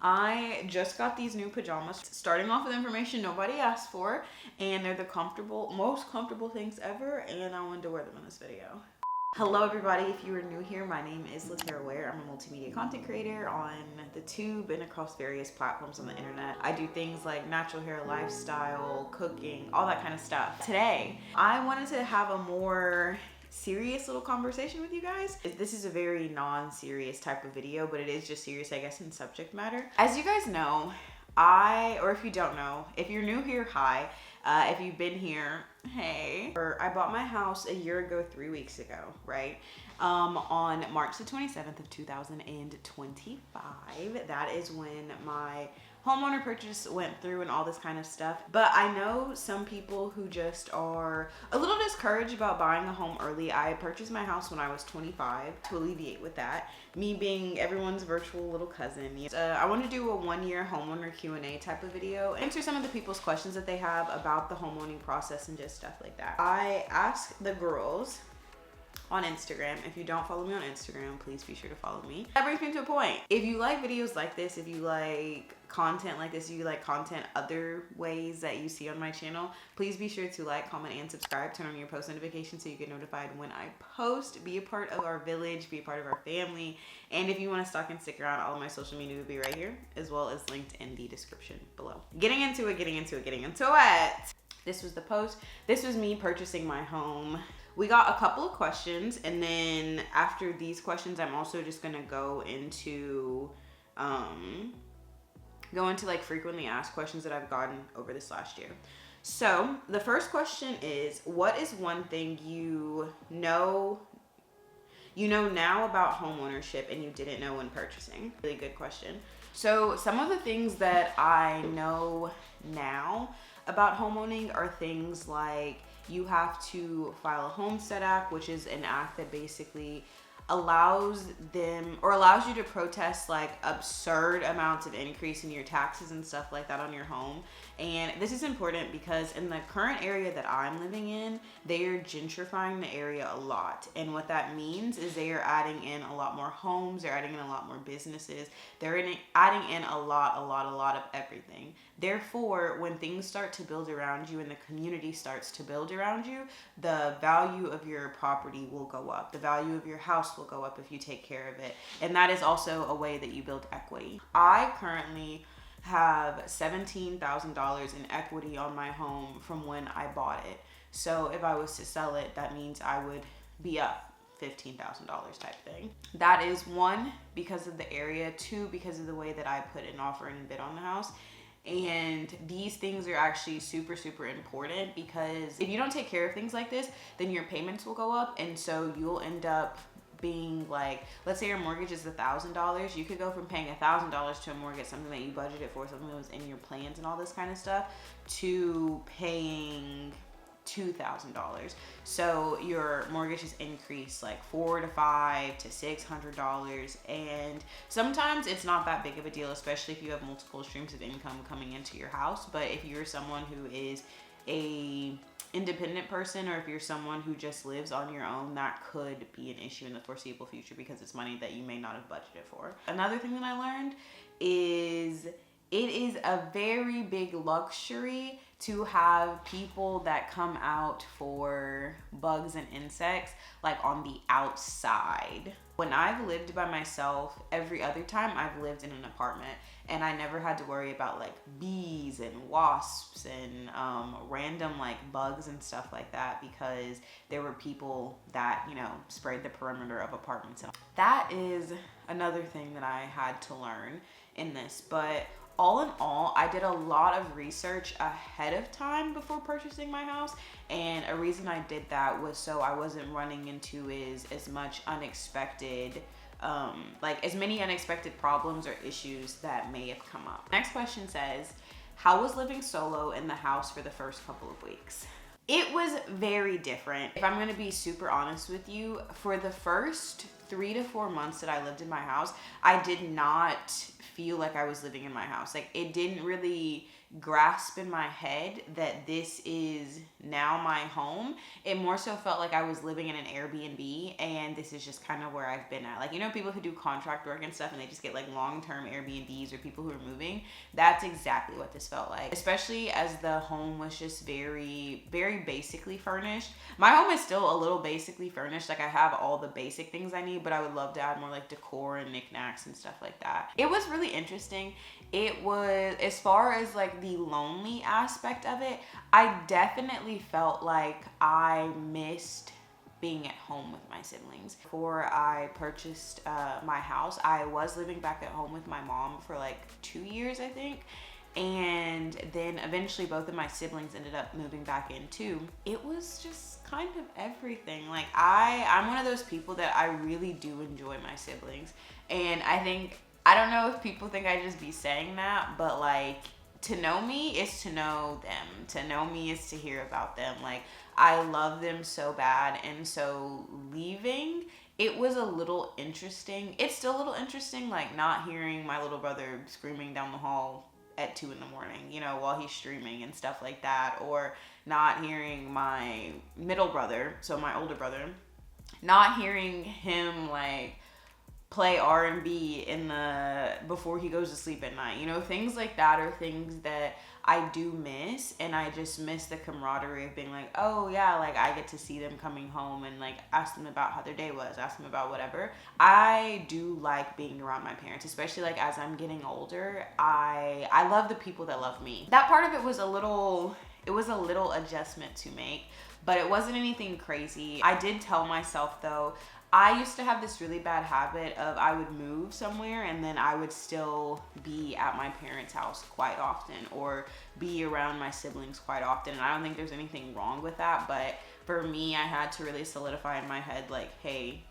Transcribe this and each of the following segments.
I just got these new pajamas. Starting off with information nobody asked for, and they're the most comfortable things ever, and I wanted to wear them in this video. Hello everybody, if you are new here, my name is Latera Ware. I'm a multimedia content creator on the tube and across various platforms on the internet. I do things like natural hair lifestyle, cooking, all that kind of stuff. Today, I wanted to have a more serious little conversation with you guys. This is a very non-serious type of video, but it is just serious, I guess, in subject matter. As you guys know, or if you don't know, if you're new here, hi. If you've been here, hey. I bought my house a year ago, 3 weeks ago, right? On March the 27th of 2025. That is when my homeowner purchase went through and all this kind of stuff. But I know some people who just are a little discouraged about buying a home early. I purchased my house when I was 25 to alleviate with that. Me being everyone's virtual little cousin. I want to do a 1-year homeowner Q&A type of video. Answer some of the people's questions that they have about the homeowning process and just stuff like that. I asked the girls on Instagram. If you don't follow me on Instagram, please be sure to follow me. That brings me to a point. If you like videos like this, if you like content like this, if you like content other ways that you see on my channel, please be sure to like, comment, and subscribe. Turn on your post notifications so you get notified when I post. Be a part of our village, be a part of our family. And if you want to stalk and stick around, all of my social media will be right here, as well as linked in the description below. Getting into it. This was the post. This was me purchasing my home. We got a couple of questions, and then after these questions, I'm also just gonna go into like frequently asked questions that I've gotten over this last year. So the first question is, what is one thing you know now about home ownership and you didn't know when purchasing? Really good question. So some of the things that I know now about homeowning are things like you have to file a homestead act, which is an act that basically allows you to protest like absurd amounts of increase in your taxes and stuff like that on your home. And this is important because in the current area that I'm living in, they are gentrifying the area a lot. And what that means is they are adding in a lot more homes, they're adding in a lot more businesses, they're adding in a lot of everything. Therefore, when things start to build around you and the community starts to build around you, the value of your property will go up. The value of your house will go up if you take care of it. And that is also a way that you build equity. I currently have $17,000 in equity on my home from when I bought it. So if I was to sell it, that means I would be up $15,000 type thing. That is one, because of the area, two, because of the way that I put an offer and bid on the house. And these things are actually super important, because if you don't take care of things like this, then your payments will go up, and so you'll end up being like, let's say your mortgage is $1,000, you could go from paying $1,000 to a mortgage, something that you budgeted for, something that was in your plans and all this kind of stuff, to paying $2,000. So your mortgage has increased like $400 to $500 to $600, and sometimes it's not that big of a deal, especially if you have multiple streams of income coming into your house. But if you're someone who is a independent person, or if you're someone who just lives on your own, that could be an issue in the foreseeable future because it's money that you may not have budgeted for. Another thing that I learned is it is a very big luxury to have people that come out for bugs and insects like on the outside. When I've lived by myself, every other time I've lived in an apartment, and I never had to worry about like bees and wasps and random like bugs and stuff like that, because there were people that, sprayed the perimeter of apartments. That is another thing that I had to learn in this. But all in all, I did a lot of research ahead of time before purchasing my house, and a reason I did that was so I wasn't running into as much unexpected, as many unexpected problems or issues that may have come up. Next question says, how was living solo in the house for the first couple of weeks? It was very different. If I'm gonna be super honest with you, for the first 3 to 4 months that I lived in my house, I did not feel like I was living in my house. Like, it didn't really grasp in my head that this is now my home. It more so felt like I was living in an Airbnb, and this is just kind of where I've been at. Like, you know, people who do contract work and stuff and they just get like long-term Airbnbs, or people who are moving. That's exactly what this felt like, especially as the home was just very, very basically furnished. My home is still a little basically furnished. Like, I have all the basic things I need, but I would love to add more like decor and knickknacks and stuff like that. It was really interesting. It was, as far as like the lonely aspect of it, I definitely felt like I missed being at home with my siblings. Before I purchased my house, I was living back at home with my mom for like 2 years, I think. And then eventually both of my siblings ended up moving back in too. It was just kind of everything. Like, I'm one of those people that I really do enjoy my siblings. And I don't know if people think I just be saying that, but like, to know me is to know them. To know me is to hear about them. Like, I love them so bad. And so leaving, it was a little interesting. It's still a little interesting, like not hearing my little brother screaming down the hall at 2 a.m, you know, while he's streaming and stuff like that, or not hearing my middle brother, so my older brother, not hearing him like play R&B before he goes to sleep at night. You know, things like that are things that I do miss, and I just miss the camaraderie of being like, oh yeah, like I get to see them coming home and like ask them about how their day was, ask them about whatever. I do like being around my parents, especially like as I'm getting older. I love the people that love me. That part of it was a little adjustment to make, but it wasn't anything crazy. I did tell myself though, I used to have this really bad habit of I would move somewhere and then I would still be at my parents' house quite often, or be around my siblings quite often. And I don't think there's anything wrong with that, but for me, I had to really solidify in my head, like, hey,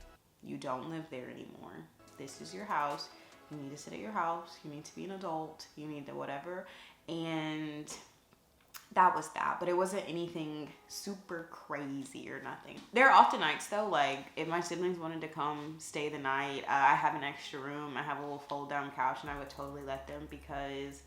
you don't live there anymore. This is your house. You need to sit at your house. You need to be an adult. You need to whatever. And that was that, but it wasn't anything super crazy or nothing. There are often nights though, like if my siblings wanted to come stay the night, I have an extra room, I have a little fold down couch, and I would totally let them, because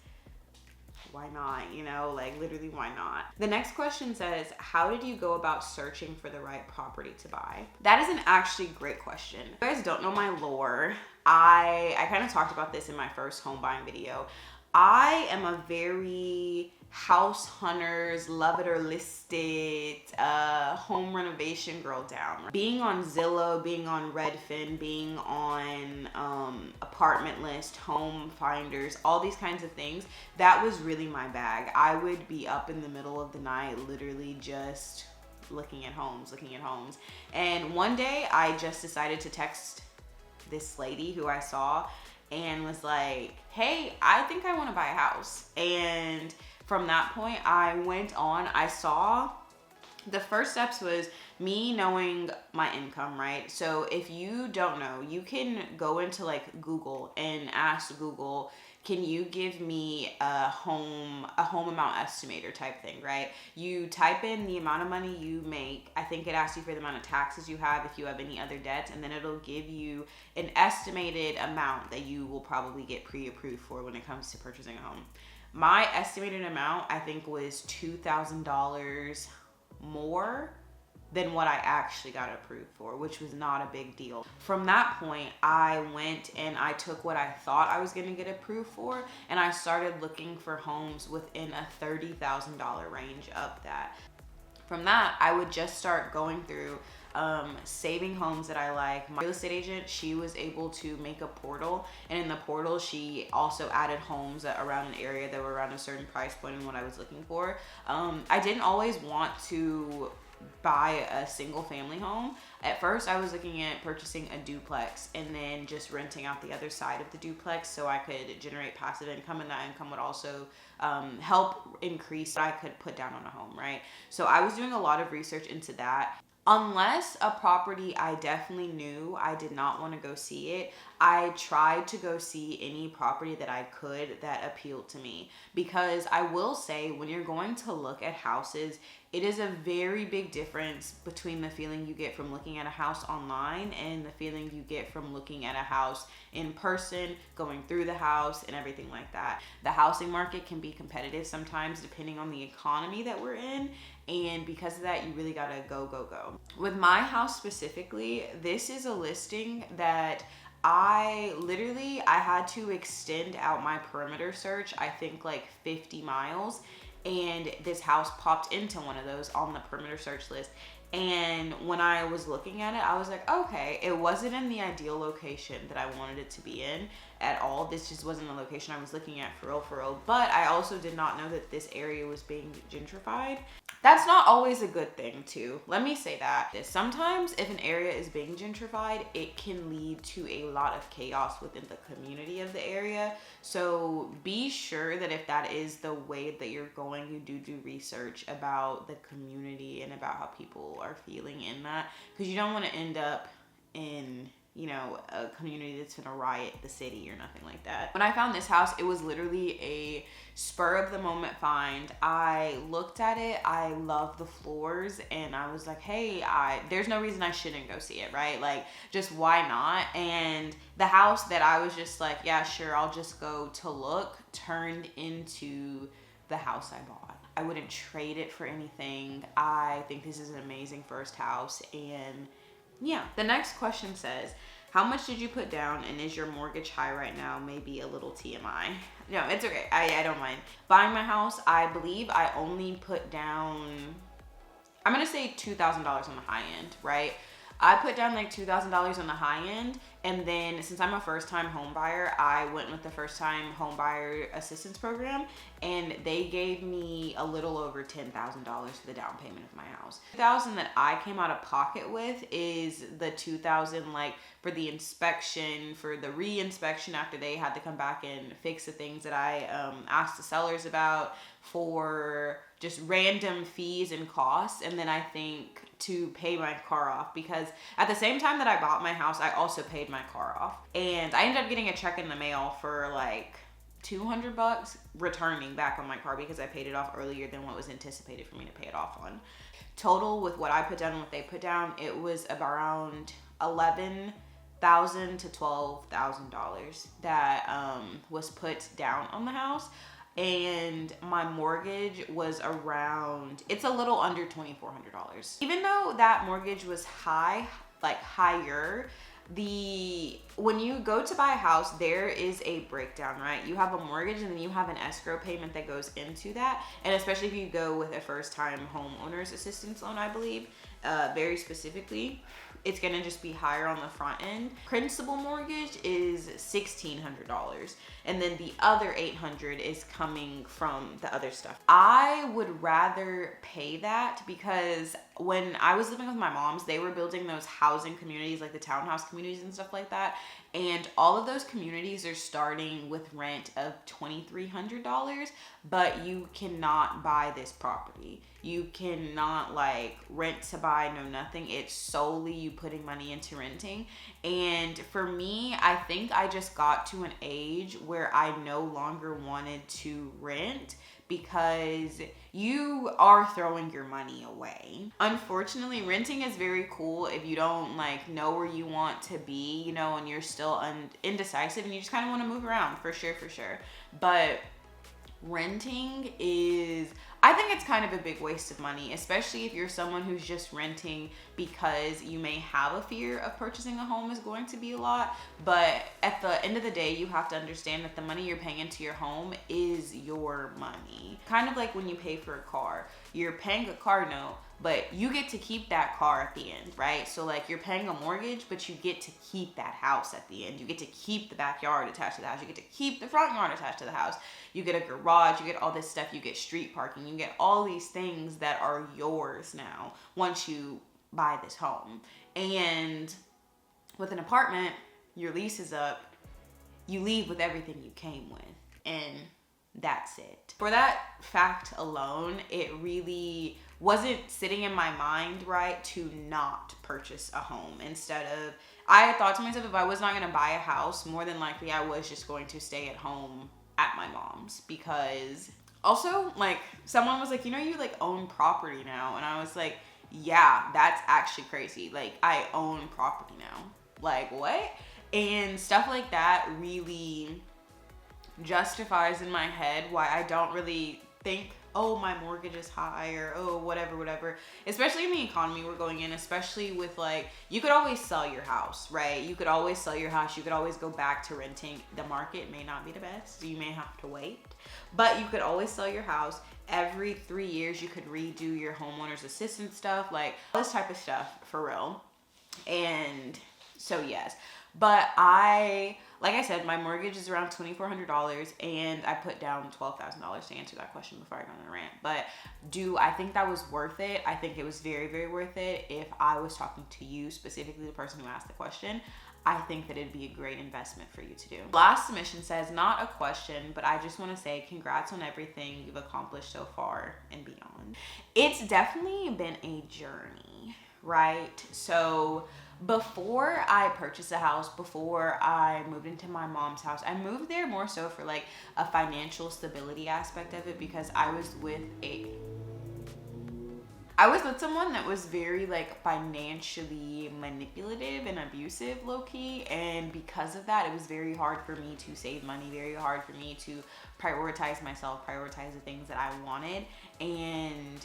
why not, you know, like literally why not? The next question says, how did you go about searching for the right property to buy? That is an actually great question. If you guys don't know my lore, I kind of talked about this in my first home buying video. I am a very house hunters, love it or list it, home renovation girl down. Being on Zillow, being on Redfin, being on apartment list, home finders, all these kinds of things, that was really my bag. I would be up in the middle of the night, literally just looking at homes. And one day I just decided to text this lady who I saw and was like, hey, I think I want to buy a house. And from that point, I went on, I saw, the first steps was me knowing my income, right? So if you don't know, you can go into like Google and ask Google, can you give me a home amount estimator type thing, right? You type in the amount of money you make. I think it asks you for the amount of taxes you have, if you have any other debts, and then it'll give you an estimated amount that you will probably get pre-approved for when it comes to purchasing a home. My estimated amount, I think, was $2,000 more than what I actually got approved for, which was not a big deal. From that point, I went and I took what I thought I was gonna get approved for, and I started looking for homes within a $30,000 range of that. From that, I would just start going through saving homes that I like. My real estate agent, she was able to make a portal, and in the portal she also added homes around an area that were around a certain price point and what I was looking for. I didn't always want to buy a single family home. At first I was looking at purchasing a duplex and then just renting out the other side of the duplex so I could generate passive income, and that income would also help increase what I could put down on a home, right? So I was doing a lot of research into that. Unless a property I definitely knew I did not want to go see it, I tried to go see any property that I could that appealed to me. Because I will say, when you're going to look at houses, It is a very big difference between the feeling you get from looking at a house online and the feeling you get from looking at a house in person, going through the house and everything like that. The housing market can be competitive sometimes depending on the economy that we're in. And because of that, you really gotta go. With my house specifically, this is a listing that I had to extend out my perimeter search, I think like 50 miles. And this house popped into one of those on the perimeter search list. And when I was looking at it, I was like, okay, it wasn't in the ideal location that I wanted it to be in at all. This just wasn't the location I was looking at for real. But I also did not know that this area was being gentrified. That's not always a good thing too. Let me say that. Sometimes if an area is being gentrified, it can lead to a lot of chaos within the community of the area. So be sure that if that is the way that you're going, you do research about the community and about how people are feeling in that, because you don't want to end up in, you know, a community that's gonna riot the city or nothing like that. When I found this house, it was literally a spur of the moment find. I looked at it, I love the floors, and I was like, hey, there's no reason I shouldn't go see it, right? Like, just why not? And the house that I was just like, yeah, sure, I'll just go to look, turned into the house I bought. I wouldn't trade it for anything. I think this is an amazing first house. And yeah, the next question says, how much did you put down and is your mortgage high right now? Maybe a little TMI. No, it's okay. I don't mind. Buying my house, I believe I only put down, I'm going to say $2,000 on the high end, right? I put down like $2,000 on the high end, and then since I'm a first-time home buyer, I went with the first-time home buyer assistance program, and they gave me a little over $10,000 for the down payment of my house. $2,000 that I came out of pocket with is the $2,000 like for the inspection, for the re-inspection after they had to come back and fix the things that I asked the sellers about, for just random fees and costs, and then I think to pay my car off, because at the same time that I bought my house, I also paid my car off. And I ended up getting a check in the mail for like $200 returning back on my car because I paid it off earlier than what was anticipated for me to pay it off on. Total with what I put down and what they put down, it was around $11,000 to $12,000 that was put down on the house. And my mortgage was around, it's a little under $2,400. Even though that mortgage was high, like higher, when you go to buy a house, there is a breakdown, right? You have a mortgage and then you have an escrow payment that goes into that. And especially if you go with a first-time homeowner's assistance loan, I believe, very specifically, it's gonna just be higher on the front end. Principal mortgage is $1,600, and then the other $800 is coming from the other stuff. I would rather pay that because when I was living with my moms, they were building those housing communities, like the townhouse communities and stuff like that. And all of those communities are starting with rent of $2,300, but you cannot buy this property. You cannot like rent to buy, no nothing. It's solely you putting money into renting. And for me, I think I just got to an age where I no longer wanted to rent because you are throwing your money away. Unfortunately, renting is very cool if you don't like know where you want to be, you know, and you're still indecisive and you just kind of want to move around, for sure. But renting is, I think it's kind of a big waste of money, especially if you're someone who's just renting because you may have a fear of purchasing a home is going to be a lot. But at the end of the day, you have to understand that the money you're paying into your home is your money. Kind of like when you pay for a car, you're paying a car note, but you get to keep that car at the end, right? So like you're paying a mortgage, but you get to keep that house at the end. You get to keep the backyard attached to the house. You get to keep the front yard attached to the house. You get a garage, you get all this stuff, you get street parking, you get all these things that are yours now once you buy this home. And with an apartment, your lease is up, you leave with everything you came with, and that's it. For that fact alone, it really wasn't sitting in my mind, right, to not purchase a home. Instead of, I thought to myself, if I was not going to buy a house, more than likely I was just going to stay at home at my mom's, because Also, like, someone was like, you know, you like own property now. And I was like, yeah, that's actually crazy. Like, I own property now. Like, what? And stuff like that really justifies in my head why I don't really think, oh, my mortgage is high, or oh, whatever. Especially in the economy we're going in, especially with, like, you could always sell your house, right? You could always sell your house. You could always go back to renting. The market may not be the best. You may have to wait, but you could always sell your house. Every 3 years you could redo your homeowner's assistance stuff, like all this type of stuff, for real. And so yes, but like I said, my mortgage is around $2,400, and I put down $12,000 to answer that question before I go on a rant. But do I think that was worth it? I think it was very, very worth it. If I was talking to you, specifically the person who asked the question, I think that it'd be a great investment for you to do. Last submission says, not a question, but I just want to say congrats on everything you've accomplished so far and beyond. It's definitely been a journey, right? So before I purchased a house, before I moved into my mom's house, I moved there more so for like a financial stability aspect of it, because I was with someone that was very like financially manipulative and abusive, low-key, and because of that, it was very hard for me to save money, very hard for me to prioritize myself, prioritize the things that I wanted. And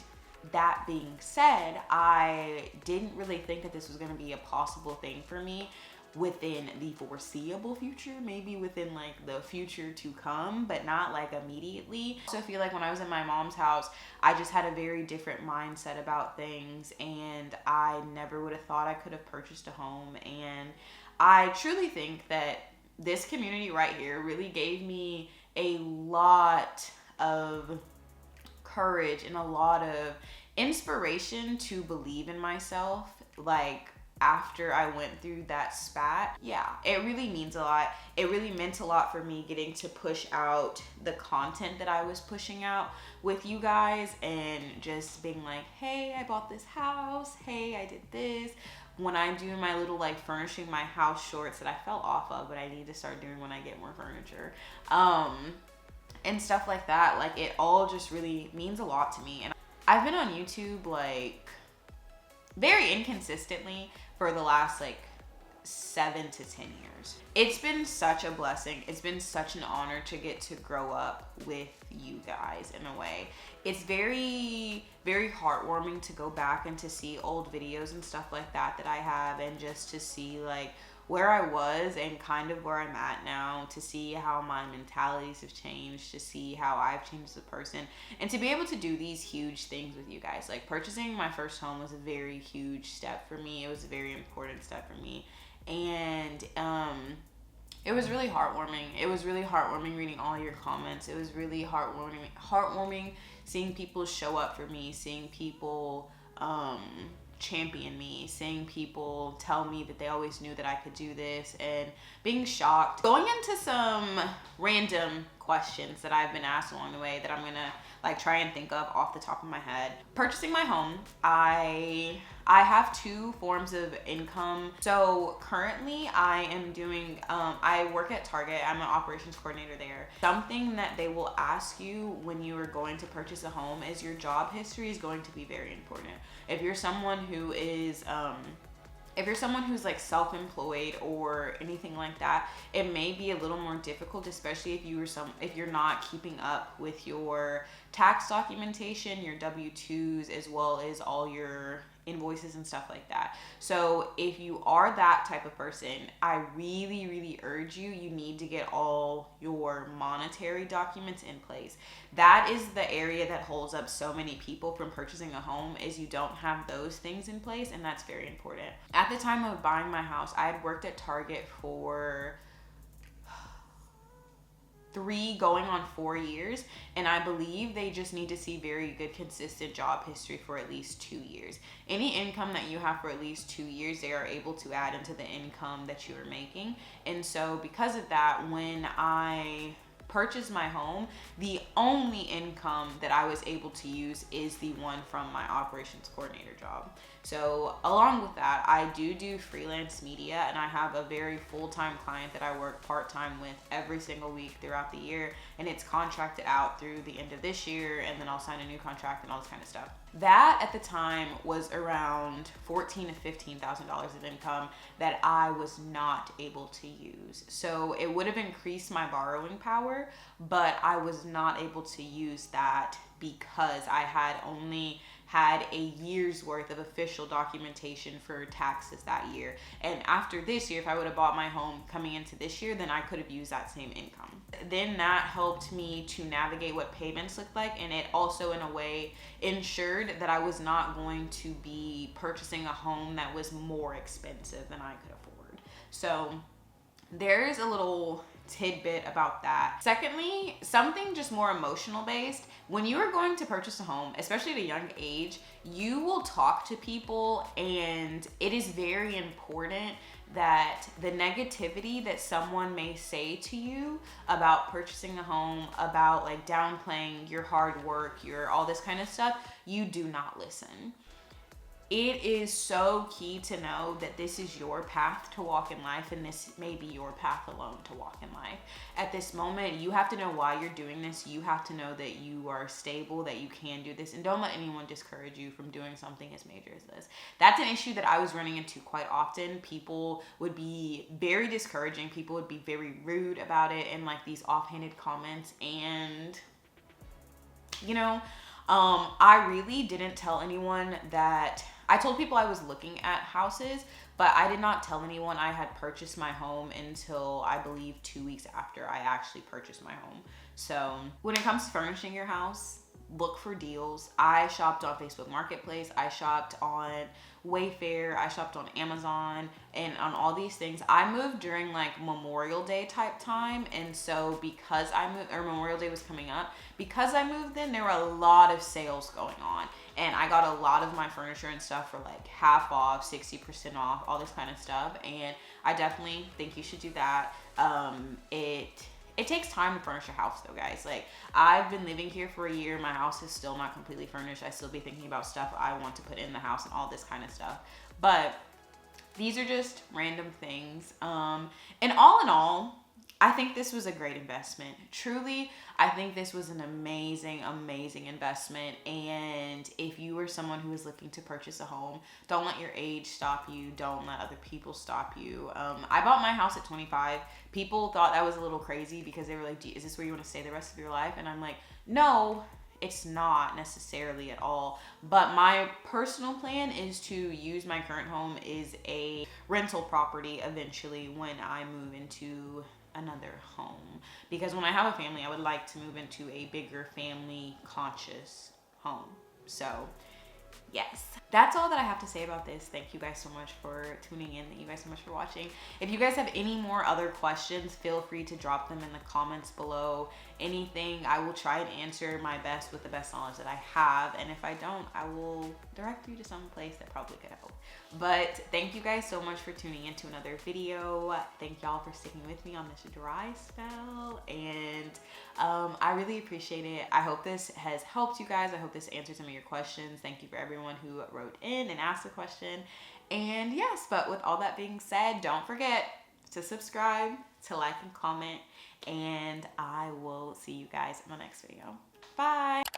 that being said, I didn't really think that this was going to be a possible thing for me within the foreseeable future, maybe within like the future to come, but not like immediately. So I feel like when I was in my mom's house, I just had a very different mindset about things, and I never would have thought I could have purchased a home. And I truly think that this community right here really gave me a lot of courage and a lot of inspiration to believe in myself, like after I went through that spat. Yeah, it really means a lot. It really meant a lot for me getting to push out the content that I was pushing out with you guys, and just being like, hey, I bought this house, hey, I did this. When I'm doing my little like furnishing my house shorts that I fell off of, but I need to start doing when I get more furniture, and stuff like that, like it all just really means a lot to me. And I've been on YouTube like very inconsistently for the last like 7 to 10 years. It's been such a blessing. It's been such an honor to get to grow up with you guys in a way. It's very, very heartwarming to go back and to see old videos and stuff like that I have, and just to see like where I was and kind of where I'm at now, to see how my mentalities have changed, to see how I've changed as a person, and to be able to do these huge things with you guys. Like purchasing my first home was a very huge step for me. It was a very important step for me. And it was really heartwarming. It was really heartwarming reading all your comments. It was really heartwarming seeing people show up for me, seeing people champion me, seeing people tell me that they always knew that I could do this, and being shocked. Going into some random questions that I've been asked along the way that I'm gonna like try and think of off the top of my head. Purchasing my home, I have 2 forms of income. So currently I am doing, I work at Target. I'm an operations coordinator there. Something that they will ask you when you are going to purchase a home is your job history is going to be very important. If you're someone who is, if you're someone who's like self-employed or anything like that, it may be a little more difficult, especially if you're not keeping up with your tax documentation, your W-2s, as well as all your invoices and stuff like that. So if you are that type of person, I really, really urge you need to get all your monetary documents in place. That is the area that holds up so many people from purchasing a home, is you don't have those things in place, and that's very important. At the time of buying my house, I had worked at Target for 3 going on 4 years, and I believe they just need to see very good consistent job history for at least 2 years. Any income that you have for at least 2 years, they are able to add into the income that you are making. And so because of that, when I purchase my home, the only income that I was able to use is the one from my operations coordinator job. So along with that, I do freelance media, and I have a very full-time client that I work part-time with every single week throughout the year, and it's contracted out through the end of this year, and then I'll sign a new contract and all this kind of stuff. That at the time was around $14,000 to $15,000 of income that I was not able to use. So it would have increased my borrowing power, but I was not able to use that because I had only had a year's worth of official documentation for taxes that year. And after this year, if I would have bought my home coming into this year, then I could have used that same income. Then that helped me to navigate what payments looked like, and it also in a way ensured that I was not going to be purchasing a home that was more expensive than I could afford. So there's a little tidbit about that. Secondly, something just more emotional based. When you are going to purchase a home, especially at a young age, you will talk to people, and it is very important that the negativity that someone may say to you about purchasing a home, about like downplaying your hard work, your all this kind of stuff, you do not listen. It is so key to know that this is your path to walk in life, and this may be your path alone to walk in life. At this moment, you have to know why you're doing this. You have to know that you are stable, that you can do this, and don't let anyone discourage you from doing something as major as this. That's an issue that I was running into quite often. People would be very discouraging. People would be very rude about it and like these offhanded comments, and you know, I really didn't tell anyone that. I told people I was looking at houses, but I did not tell anyone I had purchased my home until I believe 2 weeks after I actually purchased my home. So when it comes to furnishing your house, look for deals. I shopped on Facebook Marketplace. I shopped on Wayfair. I shopped on Amazon and on all these things. I moved during like Memorial Day type time. And so because I moved, or Memorial Day was coming up, because I moved then, there were a lot of sales going on. And I got a lot of my furniture and stuff for like half off, 60% off, all this kind of stuff. And I definitely think you should do that. It takes time to furnish a house though, guys. Like, I've been living here for a year. My house is still not completely furnished. I still be thinking about stuff I want to put in the house and all this kind of stuff. But these are just random things. And all in all, I think this was a great investment. Truly, I think this was an amazing, amazing investment. And if you are someone who is looking to purchase a home, don't let your age stop you. Don't let other people stop you. I bought my house at 25. People thought that was a little crazy because they were like, is this where you want to stay the rest of your life? And I'm like, no, it's not necessarily at all. But my personal plan is to use my current home as a rental property eventually when I move into another home, because when I have a family, I would like to move into a bigger family conscious home. So yes, that's all that I have to say about this. Thank you guys so much for tuning in. Thank you guys so much for watching. If you guys have any more other questions, feel free to drop them in the comments below. Anything, I will try and answer my best with the best knowledge that I have. And if I don't, I will direct you to some place that probably could help. But thank you guys so much for tuning into another video. Thank y'all for sticking with me on this dry spell. And I really appreciate it. I hope this has helped you guys. I hope this answered some of your questions. Thank you for everyone who wrote in and asked a question. And yes, but with all that being said, don't forget to subscribe, to like and comment, and I will see you guys in the next video. Bye.